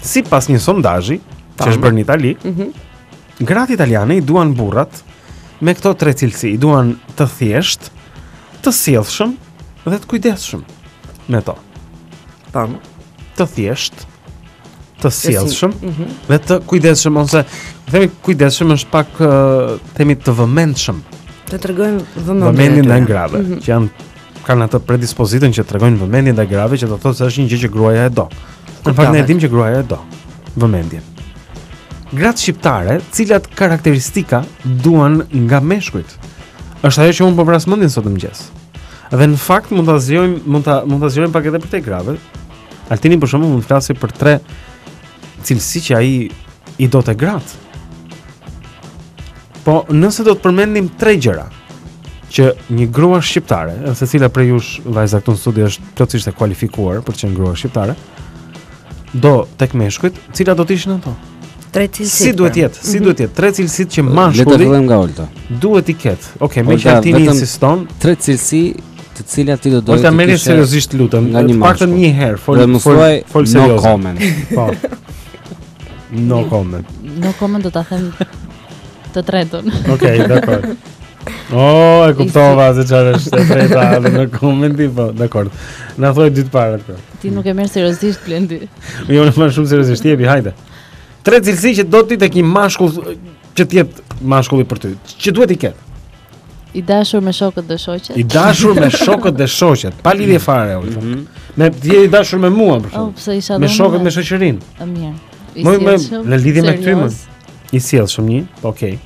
Sipas një sondazhi që është bërë në Itali, gratë italiane i duan burrat me këto 3 cilësi, i duan të thjesht, të sjellshëm dhe të kujdesshëm me to. Tam. Të thjesht, të sjellshëm dhe të kujdesshëm, ose themi kujdesshëm është pak themi të vëmendshëm. Të tregojnë vëmendjen ndaj grave, që kanë atë predispozitën që tregojnë vëmendjen ndaj grave, që do thotë se është një gjë që gruaja e do. Në fakt ne e dimë që gruaja e do vëmendjen. Gratë shqiptare, cilat karakteristika duan nga meshkujt? Është ajo që unë po vrasmendin sot mëngjes. Dhe në fakt mund ta zgjojmë pak edhe për te grave. Altini për shembull mund të flasë për 3 cilësi që ai i do të gratë. Po nëse do të përmendim 3 gjëra që një grua shqiptare, secila prej jush vajza këtu në studi është plotësisht e kualifikuar për të qenë grua shqiptare, do tek meshkujt, cilat do të ishin ato? 3 cilësi. Si duhet jetë? Si duhet jetë? 3 cilësitë që mashkulli. Le të fillojmë nga Olta. Duhet i ketë. Okej, me që Altini insiston, 3 cilësi të cilat ti do doje të kishe. Olta merri seriozisht lutem. Të paktën një herë, fol seriozisht. No comment. Po. No comment. No comment do ta them të tretën. Okej, dakor. E kuptova se çfarë është e treta në komenti, po, dakor. Na thoi dy të parat këto. Ti nuk e merr seriozisht Blendi. Jo, nuk e marr shumë seriozisht, jepi, hajde. 3 cilësi që do ti tek një mashkull që të jetë mashkulli për ty. Që duhet i ketë? I dashur me shokët dhe shoqet. I dashur me shokët dhe shoqet, pa lidhje fare, Olta. Me ti je i dashur me mua për shkak. Pse isha me shokët me shoqërinë. Mirë. Në lidhje me ty më. I sjellshëm një, okej.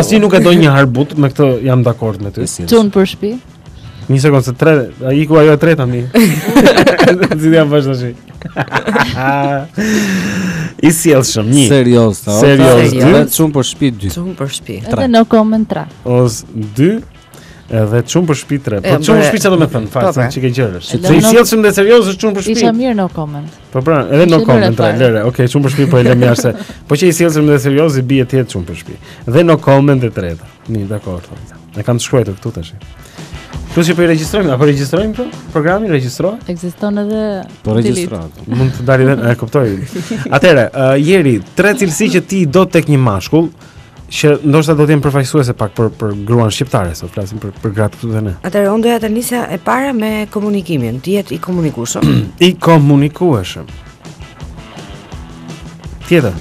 Asnjë nuk e do një harbut, me këtë jam dakord me ty. Çun për shtëpi. Një sekondë, 3, ai ku ajo e treta mi. Si jam bash tash. I sjellshëm një. Serioz, dhe çun për shtëpi 2. Çun për shtëpi. Edhe no comment 3. Os 2 edhe çun për shtëpi 3. Po çun për shtëpi çfarë do të thënë? Fakt, çike gjërësh. Se i sjellshëm dhe serioz është çun për shtëpi. Isha mirë no comment. Po pra, edhe no comment 3, lëre. Okej, çun për shtëpi po e lëm jashtë. Po që i sjellshëm dhe serioz i bie ti çun për shtëpi. Dhe no comment e treta. Mirë, dakor. Ne kam të shkruar këtu tash. Plus që po i regjistrojmë, apo regjistrojmë këtu? Programi regjistrohet? Ekziston edhe po regjistrojmë. Mund të dalë edhe, e kuptoj. Atëherë, Jeri, 3 cilësi që ti do tek një mashkull, që ndoshta do të jenë përfaqësuese pak për gruan shqiptare, sot flasim për gratë këtu dhe ne. Atëherë unë doja të nisja e para me komunikimin, të jetë i komunikueshëm. I komunikueshëm. Tjetër.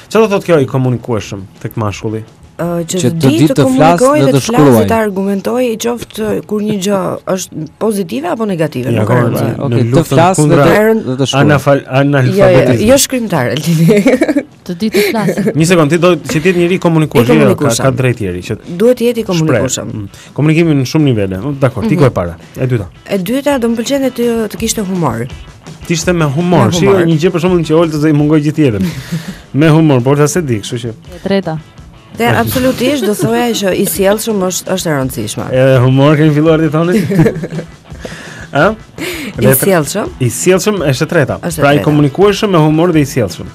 Çfarë do thotë kjo i komunikueshëm tek mashkulli? Që të di të komunikoj dhe të flasë të argumentoj i qoftë kur një gjë është pozitive apo negative. Ja, të flasë dhe të shkruaj. Analfabetizëm. Jo shkrimtar, Altini. Të di të flasë. Një sekond, ti do që të jetë njëri komunikueshëm, ka drejt Jeri që duhet të jetë i komunikueshëm. Komunikimi në shumë nivele. Dakor, ti ku e para? E dyta. E dyta do më pëlqente të kishte humor. Tishte me humor. Shiko një gjë për shembull që Olta do i mungoj gjithë jetën. Me humor, por ta se di, kështu që. E treta. Dhe absolutisht do thoya që i sjellshëm është e rëndësishme. Edhe humor kemi filluar ti thoni? Ë? I sjellshëm? I sjellshëm është e treta. Pra i komunikueshëm me humor dhe i sjellshëm.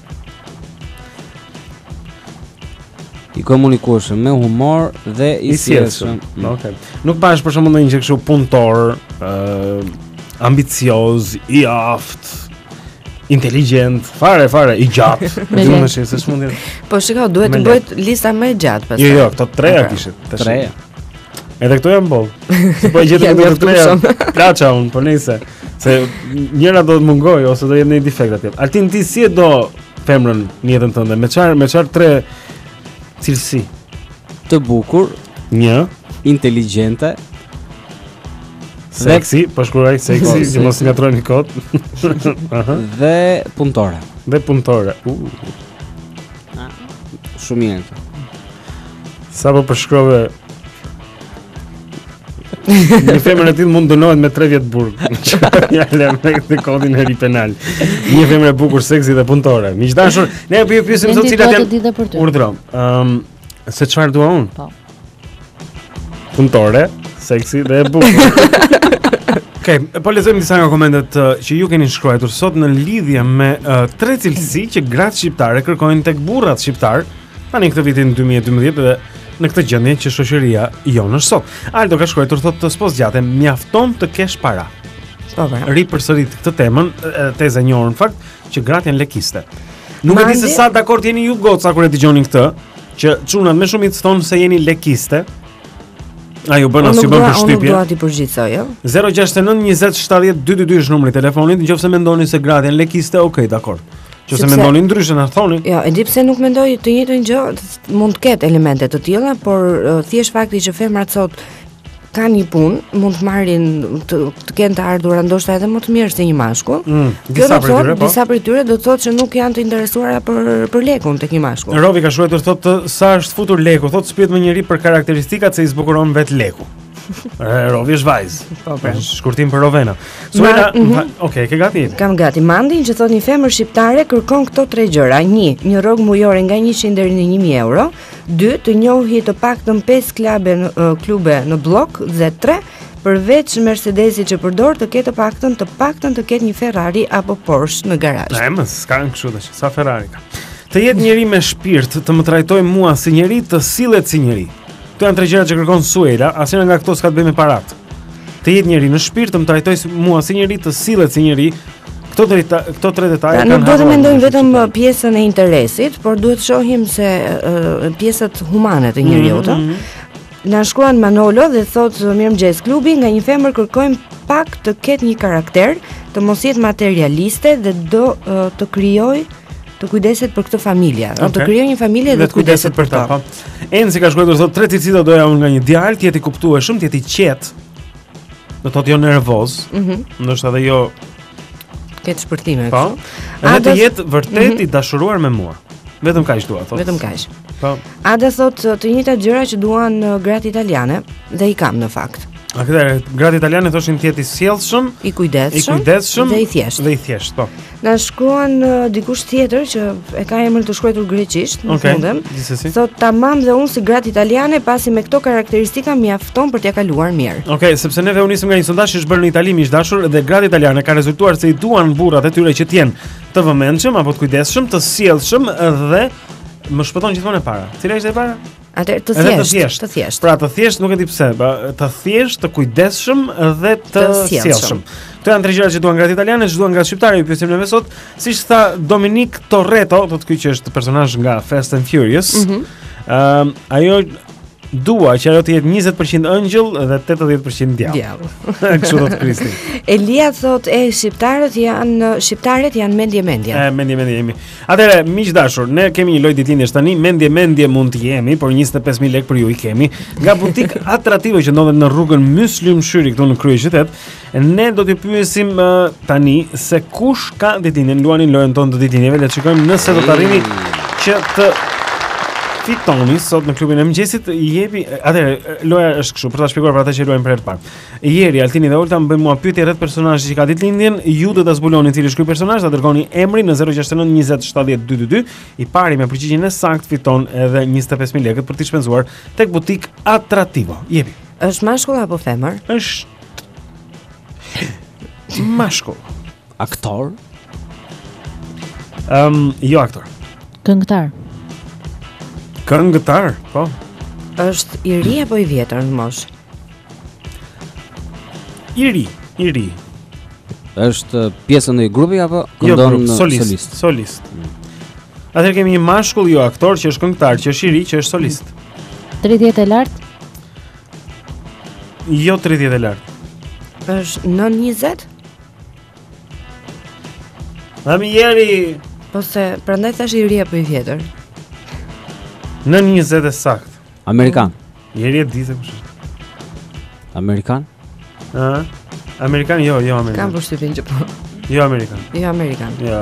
I komunikueshëm me humor dhe i sjellshëm. Okej. Nuk bash për shembull ndonjë gjë kështu punëtor, ambicioz, i aftë, inteligjent, fare, i gjatë. Duhet të shesë mundin. Po shikoj, duhet të bëhet lista më e gjatë pastaj. Jo, këto 3 kishit. 3. Edhe këto janë boll. Se po gjetë këto 3. Plaça un, po nejse. Se njëra do të mungoj ose do jetë një defekt atje. Altin ti si e do femrën në jetën tënde? Me çfarë 3 cilësi? Të bukur, 1, inteligjente, seksi, po shkruaj seksi, që mos ngatroni kot. Dhe punëtore. Dhe punëtore. Shumë mirë. Sa po përshkrove një femër e tillë mund dënohet me 3 vjet burg. Ja lëm me këtë kodin e ri penal. Një femër e bukur, seksi dhe punëtore. Miqdashur, ne ju pyesim sot cilat janë urdhra. Se çfarë dua unë? Po. Punëtore, seksi dhe e bukur. Okej, po lexojmë disa nga komentet që ju keni shkruar sot në lidhje me 3 cilësi që gratë shqiptare kërkojnë tek burrat shqiptar tani këtë vitin 2012 dhe në këtë gjendje që shoqëria jonë është sot. Aldo ka shkruar thotë të spos gjatë, mjafton të kesh para. ripërsërit këtë temën, teza e njohur në fakt, që gratë janë lekiste. Nuk e di se sa dakord jeni ju goca kur e dëgjoni këtë, që çunat më shumë i thonë se jeni lekiste. Ju bën as ju bën përshtypje. Unë dua ti përgjithsoj, jo. 069 20 70 222 është numri i telefonit, nëse mendoni se gratë janë lekiste, okay, dakord. Nëse mendoni ndryshe na thoni. Jo, e di pse nuk mendoj të njëjtën gjë, mund të ketë elemente të tilla, por thjesht fakti që femrat sot kanë një punë, mund të marrin të kenë të ardhurat ndoshta edhe më të mirë se një mashkull. Disa prej tyre do të thotë që nuk janë të interesuara për lekun tek një mashkull. Rovi ka shkruar thotë sa është futur leku, thotë spiet më njëri për karakteristikat se i zbukuron vet leku. Rovi është vajzë. Shkurtim për Rovena. Suela, okay, ke gati? Kam gati. Mandin që thotë një femër shqiptare kërkon këto 3 gjëra. 1. Një rrogë mujore nga 100 deri në 1000 euro. 2. Të njohë të paktën 5 klube në blok. Dhe 3. Përveç Mercedesit që përdor të ketë të paktën të ketë një Ferrari apo Porsche në garazh. S'ka kështu tash. Sa Ferrari ka. Të jetë njëri me shpirt, të më trajtojë mua si njëri, të sillet si njëri. Këto janë 3 gjëra që kërkon Suela, asnjëra nga këto s'ka të bëjë me parat. Të jetë njëri në shpirt, të më trajtojë mua si njëri, të sillet si njëri. Këto 3 detaje kanë. Nuk do të mendojmë vetëm pjesën e interesit, por duhet të shohim se pjesët humane të njeriut. Na shkruan Manolo dhe thotë mirëmëngjes klubi, nga një femër kërkojmë pak të ketë një karakter, të mos jetë materialiste dhe do të krijojë të kujdeset për këtë familje. Të krijojë një familje dhe të kujdeset për ta. Enzi ka shkruar thotë 3 cilësi doja unë nga një djalë, të jetë i kuptueshëm, të jetë i qetë. Do të thotë jo nervoz, ndoshta edhe jo ketë shpërthime. Po. Edhe të jetë vërtet i dashuruar me mua. Vetëm kaq dua thotë. Vetëm kaq. Po. Ada thotë të njëjtat gjëra që duan gratë italiane dhe i kam në fakt. A këtë gratë italiane thoshin të jetë i sjellshëm, i kujdesshëm dhe i thjeshtë. Dhe i thjeshtë, po. Na shkruan dikush tjetër që e ka emrin të shkruar greqisht, në fundem. Thotë tamam dhe unë si gratë italiane pasi me këto karakteristika mjafton për t'ia kaluar mirë. Okej, sepse neve u nisëm nga një sondazh që është bërë në Itali miq dashur dhe gratë italiane ka rezultuar se i duan burrat e tyre që të jenë të vëmendshëm apo të kujdesshëm, të sjellshëm dhe më shpëton gjithmonë e para. Cila ishte e para? Atëherë të thjesht. Pra të thjesht nuk e di pse, të thjesht, të kujdesshëm dhe të sjellshëm. Këto janë 3 gjëra që duan gratë italiane, që duan gratë shqiptare, ju pyesim neve sot, siç tha Dominic Toretto, do të ky që është personazh nga Fast and Furious. Ajo dua që ajo të jetë 20% ëngjëll dhe 80% djallë. Kështu do të Kristi. Elia thotë shqiptarët janë mendje. Mendje jemi. Atëherë, miq dashur, ne kemi një lojë ditëlindjesh tani, mendje mund të jemi, por 25000 lekë për ju i kemi. Nga butik Attrattivo që ndodhet në rrugën Myslimshyri këtu në kryeqytet. Ne do t'ju pyesim tani se kush ka ditëlindjen, luanin lojën tonë të ditëlindjeve, le të shikojmë nëse do të arrini që të fitoni sot në klubin e mëngjesit. Atëherë loja është kështu, për ta shpjeguar për ata që luajnë për herë të parë. Ieri Altini dhe Olta më bëjnë mua pyetje rreth personazhit që ka ditëlindjen. Ju do ta zbuloni cili është ky personazh, ta dërgoni emrin në 069 20 70 222. I pari me përgjigjen e saktë fiton edhe 25000 lekë për t'i shpenzuar tek butik Attrattivo. Jepi. Është mashkull apo femër? Është mashkull. Aktor? Jo aktor. Këngëtar. Këngëtar, po. Është i ri apo i vjetër në moshë? I ri. Është pjesë në një grupi apo këndon solist? Solist. Atëherë kemi një mashkull jo aktor që është këngëtar, që është i ri, që është solist. 30 e lartë? Jo 30 e lartë. Është nën 20? Ieri. Po se prandaj thash i ri apo i vjetër? Nën 20 e sakt. Amerikan. Ieri e di se kush është. Amerikan? Amerikan, jo Amerikan. Kam përshtypjen që po. Jo Amerikan. Jo.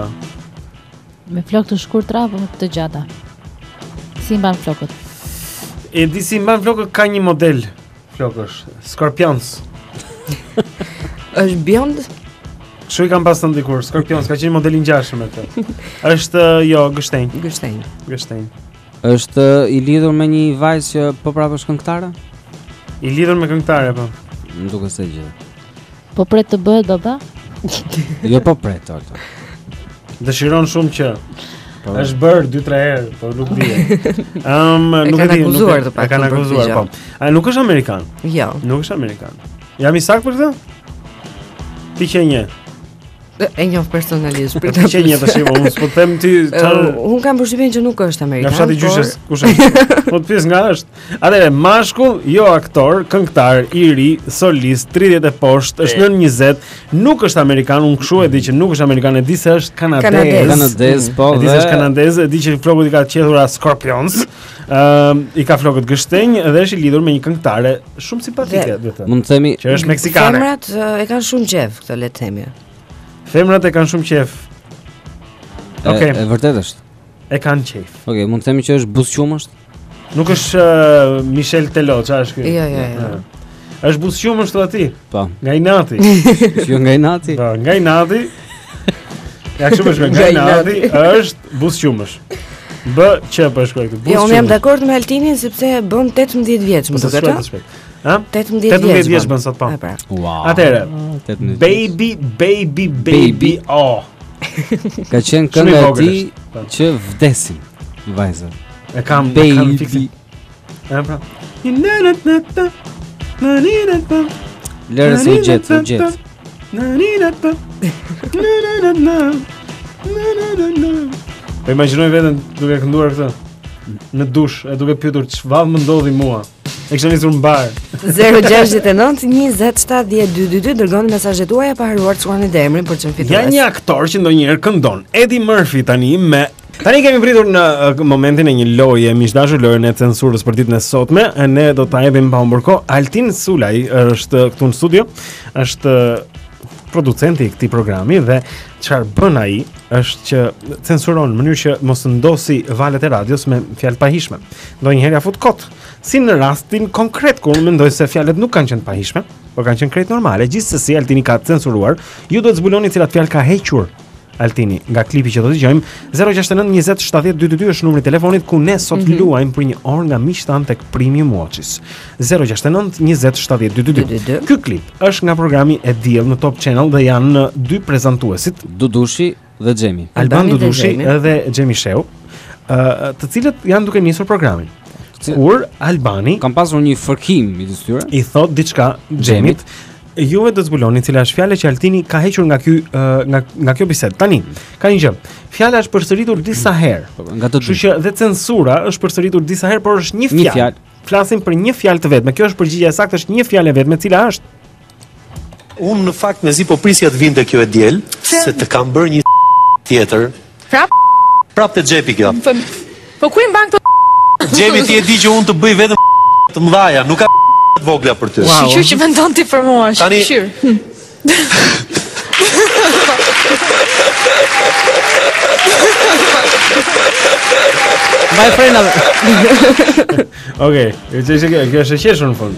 Me flokë të shkurtra apo të gjata? Si mban flokët? E di si mban flokët, ka një model flokësh, Scorpions. Është bjond? Kështu i kam pasur dikur, Scorpions, ka qenë model i ngjashëm atë. Është Gështenj. Është i lidhur me një vajzë që po prapë është këngëtare? I lidhur me këngëtare, po. Më duket se gjë. Po pret të bëhet baba? Jo po pret, Olta. Dëshiron shumë që është bërë 2-3 herë, po nuk di. Nuk e di, e kanë akuzuar, po. Nuk është amerikan. Jo. Nuk është amerikan. Jam i saktë për këtë? Ti që një. E njoh personalisht për Ti që një tash, unë s'po them ti un kam përshtypjen që nuk është amerikan. Nga fshati i gjyshes, kush është? Po të pyes nga është. Atëre, mashkull, jo aktor, këngëtar, i ri, solist, 30 e poshtë, është nën 20, nuk është amerikan, unë kshu e di që nuk është amerikan, e di se është Kanadez, po. E di se është kanadez, e di që flokët i ka qedhura Scorpions. I ka flokët gështenj dhe është i lidhur me një këngëtare shumë simpatike, duhet të. Mund të themi që është meksikane. Femrat e kanë shumë qef këtë, le të themi. Femrat e kanë shumë qef. Okej. E vërtet është. E kanë qef. Okej, mund të themi që është buzëqumësht? Nuk është Michel Tello, çfarë është ky? Jo. Është buzëqumësht aty. Po. Nga Inati. Jo nga Inati. Po, nga Inati. Ja kështu është nga Inati, është buzëqumësh. B-q po shkruaj këtu. Jo, unë jam dakord me Altinin sepse bën 18 vjeç, më duket ata. Ha? 18 vjeç bën sot po. Wow. Atëre. Baby. Oh. Ka qenë kënga e tij që vdesin vajzat. E kam fikse. Pra. Lërës u gjet. Po imagjinoj veten duke kënduar këtë në dush, e duke pyetur çfarë më ndodhi mua. E kisha nisur mbar. 069 20 70 222 dërgoni mesazhet tuaja pa haruar të shkruani dhe emrin për çm fitues. Ja një aktor që ndonjëherë këndon, Eddie Murphy tani kemi pritur në momentin e një loje, miqdashur, lojën e censurës për ditën e sotme. Ne do ta hedhim pa humbur kohë. Altin Sulaj është këtu në studio, është producenti i këtij programi dhe çfarë bën ai është që censuron në mënyrë që mos ndosi valët e radios me fjalë pahishme. Ndonjëherë ja fut kot. Si në rastin konkret kur unë mendoj se fjalët nuk kanë qenë pahishme, por kanë qenë krejt normale. Gjithsesi Altini ka censuruar. Ju do të zbuloni cilat fjalë ka hequr Altini nga klipi që do të dëgjojmë. 069 20 70 222 është numri i telefonit ku ne sot luajmë për një orë nga miqtan tek Premium Watches. 069 20 70 222. Ky klip është nga programi e diell në Top Channel dhe janë dy prezantuesit, Dudushi dhe Xhemi. Alban Dudushi dhe Xhemi Sheu, të cilët janë duke nisur programin. Kur Albani kam pasur një fërkim midis tyre, i thot diçka Xhemit, juve do të zbuloni cila është fjala që Altini ka hequr nga ky nga kjo bisedë. Tani, ka një gjë. Fjala është përsëritur disa herë. Nga të dy. Kështu që dhe censura është përsëritur disa herë, por është një fjalë. Flasim për një fjalë të vetme. Kjo është përgjigjja e saktë, është një fjalë e vetme, cila është? Unë në fakt mezi po prisja të vinte kjo e diel, se të kam bërë një tjetër. Prap të xhepi kjo. Po ku i mban këto? Xhemi ti e di që unë të bëj vetëm të mëdhaja, nuk ka të vogla për ty. Shiqyr që mendon ti për mua, shiqyr. Mbaj frenave. Okej, kjo është e qeshur në fund.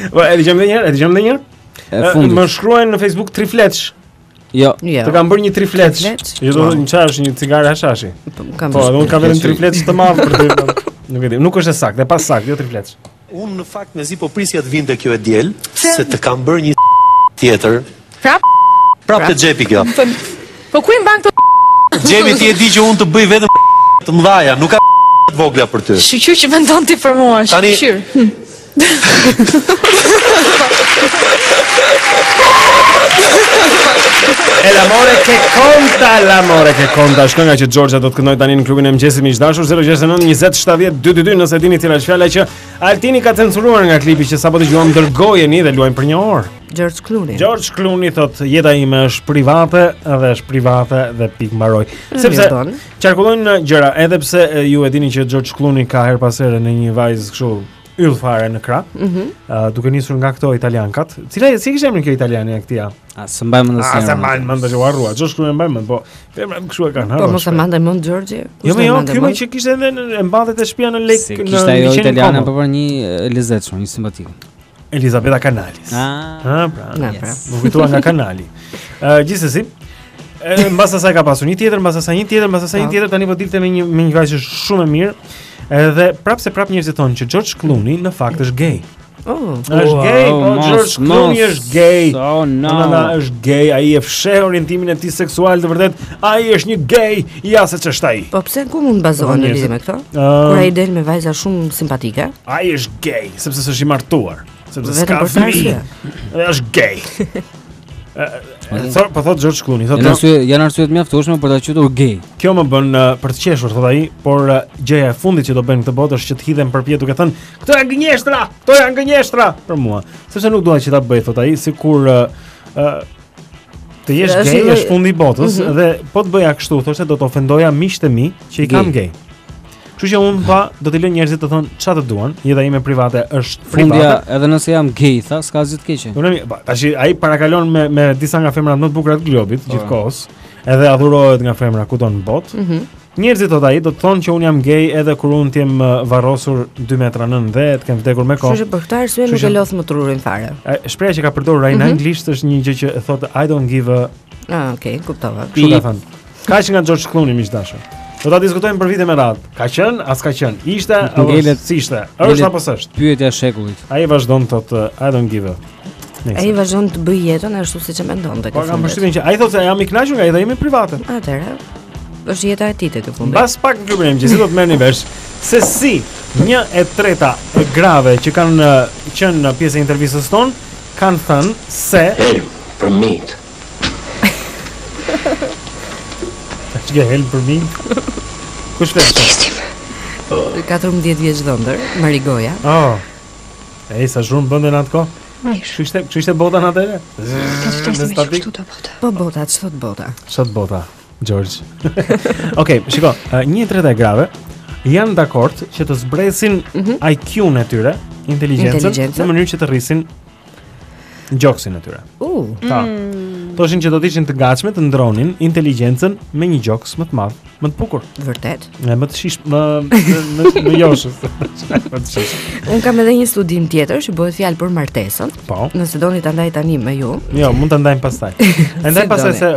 Po, e dëgjojmë edhe një herë? Më shkruajnë në Facebook trifletsh. Jo. Të kam bërë një trifletsh. Jo, do të qash një cigare hashashi. Po, unë kam vetëm trifletsh të madh për ty. Nuk e di, nuk është saktë, e pa saktë, jo trifletsh. Unë në fakt mezi po prisja të vinte kjo e diel, se të kam bërë një tjetër. Prap të xhepi kjo. Po ku i mban këto? Xhemi ti e di që unë të bëj vetëm të mëdhaja, nuk ka të vogla për ty. Shiqyr që mendon ti për mua, shiqyr. L'amore che conta. Shkënga që Giorgia do të këndoj tani në klubin e mëngjesit miq dashur. 069 20 70 222 nëse dini cila është fjala që Altini ka censuruar nga klipi që sapo dëgjuam, dërgojeni dhe luajmë për një orë. George Clooney thot jeta ime është private dhe pikë mbaroj. Sepse qarkullojnë gjëra, edhe pse ju e dini që George Clooney ka her pas here në një vajzë kështu yll fare në krah. Duke nisur nga këto italiankat. Cila si kishte emrin kjo italiane e këtij? Së mbaj mend asnjë. Sa mbaj mend të harrua. George Clooney mbaj mend, po femrat kështu e kanë harruar. Po mos e mandaj mend George. Jo, ky më që kishte edhe e mbante te shtëpia në lek në kishte ajo italiane apo për një lezetshme, një simpatike. Elisabetta Canalis. Pra. Më kujtua nga Kanali. Gjithsesi, mbas asaj ka pasur një tjetër, mbas asaj një tjetër, tani po dilte me një vajzë shumë e mirë. Edhe prapë njerëzit thonë që George Clooney në fakt është gay. Është gay, George Clooney është gay. Është gay, ai e fsheh orientimin e tij seksual të vërtet. Ai është një gay, ja se ç'është ai. Po pse ku mund bazohen në lidhje me këto? Kur ai del me vajza shumë simpatike? Ai është gay, sepse s'është i martuar. sepse s'ka fëmijë. Dhe është gay. Po thot George Clooney, janë arsye të mjaftueshme për ta quajtur gay. Kjo më bën për të qeshur, thot ai, por gjëja e fundit që do bëjnë këtë botë është që të hidhen përpjet duke thënë, "Këto janë gënjeshtra, këto janë gënjeshtra" për mua. Sepse nuk dua që ta bëj, thot ai, sikur të jesh gay është fundi i botës dhe po të bëja kështu, thoshte do të ofendoja miqtë e mi që I kam gay. Kështu që unë do t'i lë njerëzit të thonë çfarë të duan, jeta ime private është private. Fundja edhe nëse jam gay, tha, s'ka asgjë të keqe. Tash ai parakalon me disa nga femrat më të bukura të globit gjithkohës, edhe adhurohet nga femra kudo në botë. Njerëzit thot ai do të thonë që un jam gay edhe kur un t'jem varrosur 2 metra 90, kem vdekur me kohë. Kështu që për këtë arsye nuk e lodh më trurin fare. Shpreha që ka përdorur ai në anglisht është një gjë që thotë I don't give a. Okay, kuptova. Kështu ka thënë. Kaq nga George Clooney miq dashur. Do ta diskutojmë për vite me radhë. Ka qenë, as ka qenë. Ishte, si ishte. Është apo s'është? Pyetja e shekullit. Ai vazhdon thotë I don't give a. Ai vazhdon të bëj jetën ashtu siç e mendonte. Po kam përshtypjen që ai thotë se jam I kënaqur nga jeta ime private. Atëherë është jeta e tij tek fundi. Mbas pak në klubin e mëngjesit do të merrni vesh se si 1/3 e grave që kanë qenë në pjesë e intervistës tonë kanë thënë se help for meat. Ç'ke help për mi? Kush flet? 14 vjeç dhëndër, Marigoja. Ej, sa shumë bënden atë kohë? Kështu ishte bota në atëre? Po bota, ç'thot bota? Ç'thot bota, George. Okej, shiko, 1/3 e grave janë dakord që të zbresin IQ-n e tyre, inteligjencën, në mënyrë që të rrisin gjoksin e tyre. Ta. Thoshin që do të ishin të gatshme të ndronin inteligjencën me një gjoks më të madh, më të bukur. Vërtet? Më të shish, më joshës. Un kam edhe një studim tjetër që bëhet fjalë për martesën. Po. Nëse doni ta ndaj tani me ju. Jo, mund ta ndajmë pastaj. Ndajmë pastaj se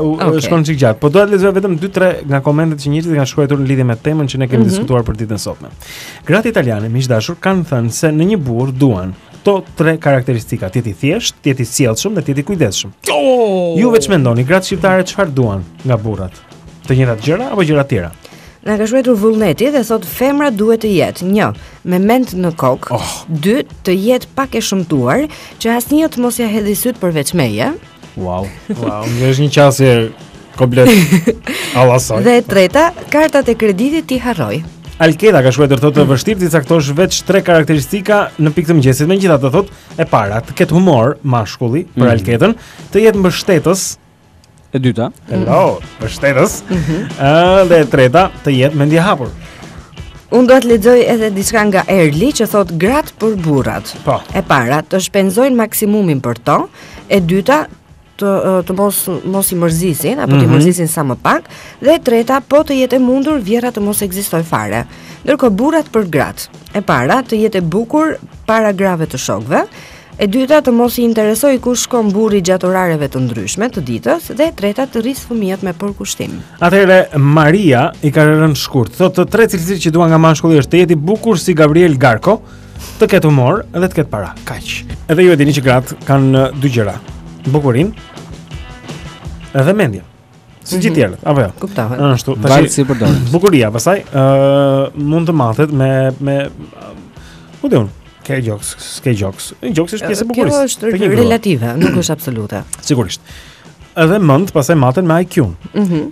shkon çik gjatë. Po doja të lexoj vetëm 2-3 nga komentet që njerëzit kanë shkruar në lidhje me temën që ne kemi diskutuar për ditën e sotme. Gratë italiane, miq dashur, kanë thënë se në një burr duan to 3 karakteristika, të jetë I thjesht, të jetë I sjellshëm dhe të jetë I kujdesshëm. Ju veç mendoni, gratë shqiptare çfarë duan nga burrat? Të njëjtat gjëra apo gjëra tjera? Na ka shkruar Vullneti dhe thotë femra duhet të jetë 1 me mend në kokë, 2 të jetë pak e shëmtuar, që asnjë të mos ja hedhë syt përveç meje. Wow, është një qasje komplet allasaj. Dhe e treta, kartat e kreditit ti harroj. Alkeda ka shkruar thotë vështirë të caktosh veç 3 karakteristika në pikë të mëngjesit. Megjithatë thotë e para, të ketë humor mashkulli për Alkedën, të jetë mbështetës. E dyta, mbështetës. Dhe e treta, të jetë mendje hapur. Unë do të lexoj edhe diçka nga Erli që thotë gratë për burrat. Po. E para, të shpenzojnë maksimumin për to. E dyta, të mos I mërzisin apo të mërzisin sa më pak, dhe e treta po të jetë e mundur vjera të mos ekzistoj fare. Ndërkohë burrat për gratë. E para të jetë e bukur para grave të shokëve, e dyta të mos I interesoj ku shkon burri gjatë orareve të ndryshme të ditës, dhe e treta të rrisë fëmijët me përkushtim. Atëherë Maria I ka rënë shkurt. Thotë 3 cilësitë që dua nga mashkulli është të jetë I bukur si Gabriel Garco, të ketë humor dhe të ketë para. Kaq. Edhe ju e dini që gratë kanë 2 gjëra. Bukurinë edhe mendjen. Si gjithë tjerët, apo jo? Kuptohet. Ashtu, tash si përdor. Bukuria, pastaj mund të mathet me u diun, ke jokes. Jokes është pjesë e bukurisë. Kjo është relative, nuk është absolute. Sigurisht. Edhe mend, pastaj maten me IQ-n.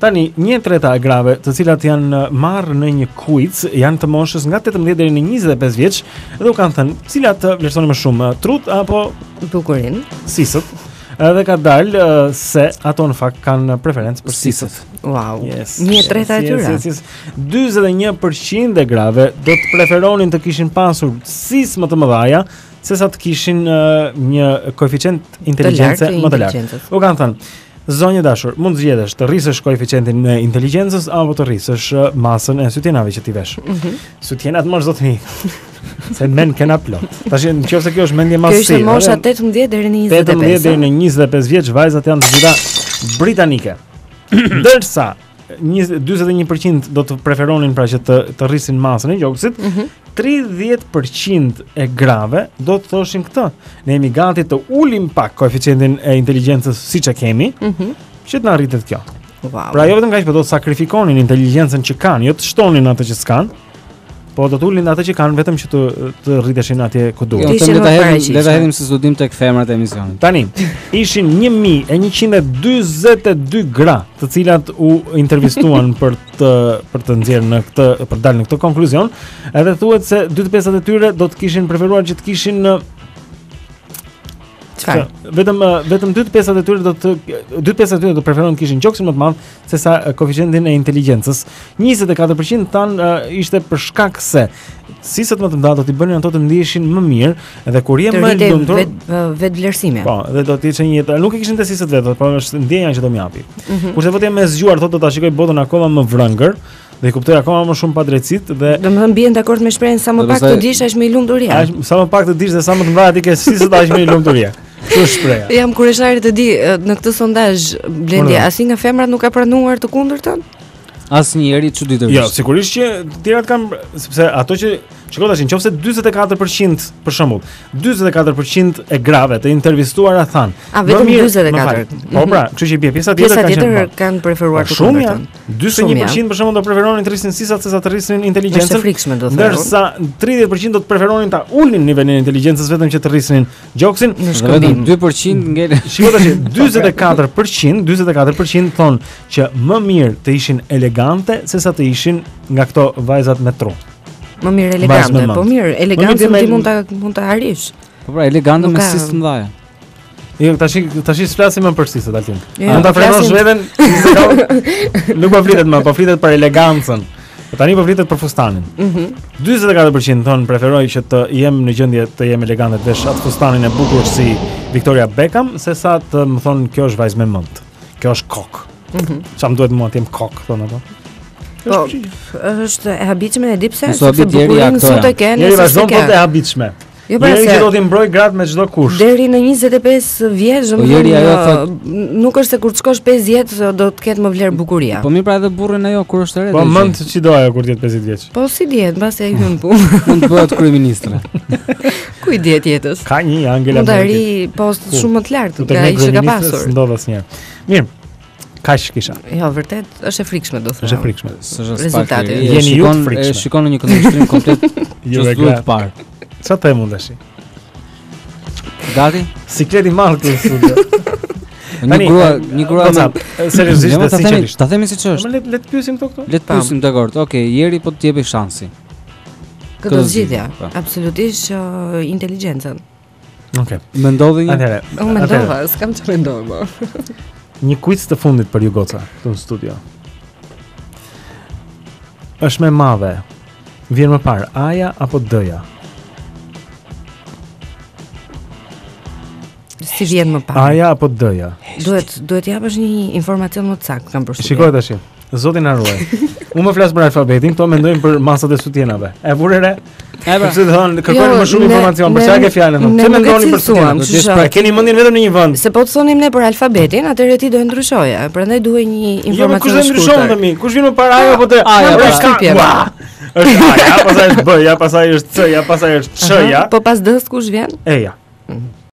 Tani 1/3 e grave, të cilat janë marrë në një quiz, janë të moshës nga 18 deri në 25 vjeç, dhe u kanë thënë, cilat vlerësoni më shumë, trut apo bukurinë? Sisët. Edhe ka dalë se ato në fakt kanë preferencë për sisët. Wow. 1/3 e tyre. 41% e grave do të preferonin të kishin pasur sisë më të mëdha sesa të kishin një koeficient inteligjence më të lartë. U kanë thënë, zonjë dashur, mund të zgjedhësh të rrisësh koeficientin e inteligjencës apo të rrisësh masën e sytjenave që ti vesh. Sytjenat më zotni. Se men kena plot. Tash nëse kjo është mendje masive. Kjo është mosha 18 deri në 25. 18 deri në 25 vjeç, vajzat janë të gjitha britanike. Ndërsa 41% do të preferonin pra që të rrisin masën e gjoksit, 30% e grave do të thoshin këtë. Ne jemi gati të ulim pak koeficientin e inteligjencës siç e kemi, që të na rritet kjo. Wow. Pra jo vetëm kaq, por do të sakrifikonin inteligjencën që kanë, jo të shtonin atë që s'kan. po do të ulin ato që kanë vetëm që të rriteshin atje ku duhet. Le ta hedhim si studim tek femrat e emisionit. Tani, ishin 1142 gra, të cilat u intervistuan për të nxjerrë në këtë, për dalë në këtë konkluzion, edhe thuhet se 2/5 e tyre do të kishin preferuar që të kishin vetëm 2/5 e tyre do preferonin të kishin gjoksin më të madh se sa koeficientin e inteligjencës. 24% thanë ishte për shkak se sisat më të mëdha do t'i bënin ato të ndiheshin më mirë, edhe kur je më i lumtur vetë vlerësime. Po, dhe do të ishte një jetë. Nuk e kishin te sisat vetë, por është ndjenja që do m'japi. Kurse vetë më zgjuar thotë do ta shikoj botën akoma më vrëngër. Dhe i kuptoj akoma më shumë padrejtësitë dhe domethënë bien dakord me shprehjen sa më pak të dish aq më i lumturia. Sa më pak të dish dhe sa më të mëdha ti ke sisat aq më i lumturia. Kjo shpreha. Jam kurioze të di në këtë sondazh Blendi, asnjë nga femrat nuk ka pranuar të kundërtën? Asnjëri çuditërisht. Jo, sigurisht që të tjerat kanë, sepse ato që shikoj tash, nëse 44% për shembull, 44% e grave të intervistuara thanë. Vetëm 44. Po pra, kështu që bie pjesa tjetër kanë preferuar të kundërtën. 41% për shembull do preferonin të rrisin sisat sesa të rrisin inteligjencën. Është frikshme do thonë. Ndërsa 30% do të preferonin ta ulnin nivelin e inteligjencës vetëm që të rrisin gjoksin. Vetëm 2% ngel. Shikoj tash, 44% thonë që më mirë të ishin elegante sesa të ishin nga këto vajzat me tru. Më mirë elegante, po mirë, elegante mund ta harish. Po pra, elegante me sisë të mëdha. Jo, tash flasim më për sisat Altin. Mund ta frenosh veten, nuk po flitet më, po flitet për elegancën. Tani po flitet për fustanin. 44% thonë preferoj që të jem në gjendje të jem elegante të vesh atë fustanin e bukur si Victoria Beckham, sesa të më thonë kjo është vajzë me mend. Kjo është kok. Çam duhet mua të jem kok, thonë ato. Po, është e habitshme e di pse? Sepse bukurinë sot e kanë. Njëri vazhdon të e habitshme. Jo pra se do t'i mbroj gratë me çdo kush. Deri në 25 vjeç, nuk është se kur të shkosh 50 do të ketë më vlerë bukuria. Po mirë pra edhe burrin ajo kur është e re. Po mend ç'i do ajo kur të jetë 50 vjeç. Po si dihet, mbasi ai hyn punë. Mund të bëhet kryeministre. Ku i dihet jetës? Ka një Angela Merkel. Mund të arri post shumë më të lartë nga ai që ka pasur. Ndodh asnjëherë. Mirë. Kaq kisha. Jo, vërtet është e frikshme do thënë. Është e frikshme. Rezultati. Jeni ju të frikshme. Shikon në një këndvështrim komplet që duhet të parë. Çfarë them unë tash? Gati? Sikleti madh këtu studio. Një grua seriozisht dhe sinqerisht. Ta themi siç është. Le të pyesim këto? Le të pyesim dakord. Okej, Jeri po të jepi shansi. Këtë zgjidhja, absolutisht inteligjencën. Okej. Mendove një? Atëherë. Unë mendova, s'kam çfarë mendoj më. Një quiz të fundit për ju goca këtu në studio. Është më madhe. Vjen më parë A-ja apo D-ja? Si vjen më parë? A-ja apo D-ja? Duhet japësh një informacion më të saktë, kam përshtypjen. Shikoj tash. Zoti na ruaj. Unë më flas për alfabetin, këto mendojnë për masat e sutjenave. E vurere? Sepse thonë kërkojnë më shumë informacion, për çfarë ke fjalën? Çe mendoni për sutjenat? Pra keni mendjen vetëm në një vend. Se po të thonim ne për alfabetin, atëherë ti do e ndryshoje. Prandaj duhet një informacion të shkurtër. Jo, kush e ndryshon tani? Kush vjen më parë A-ja apo D-ja? A-ja, është A-ja, pastaj është B-ja, pastaj është C-ja, pastaj është Ç-ja. Po pas D-s kush vjen? E-ja.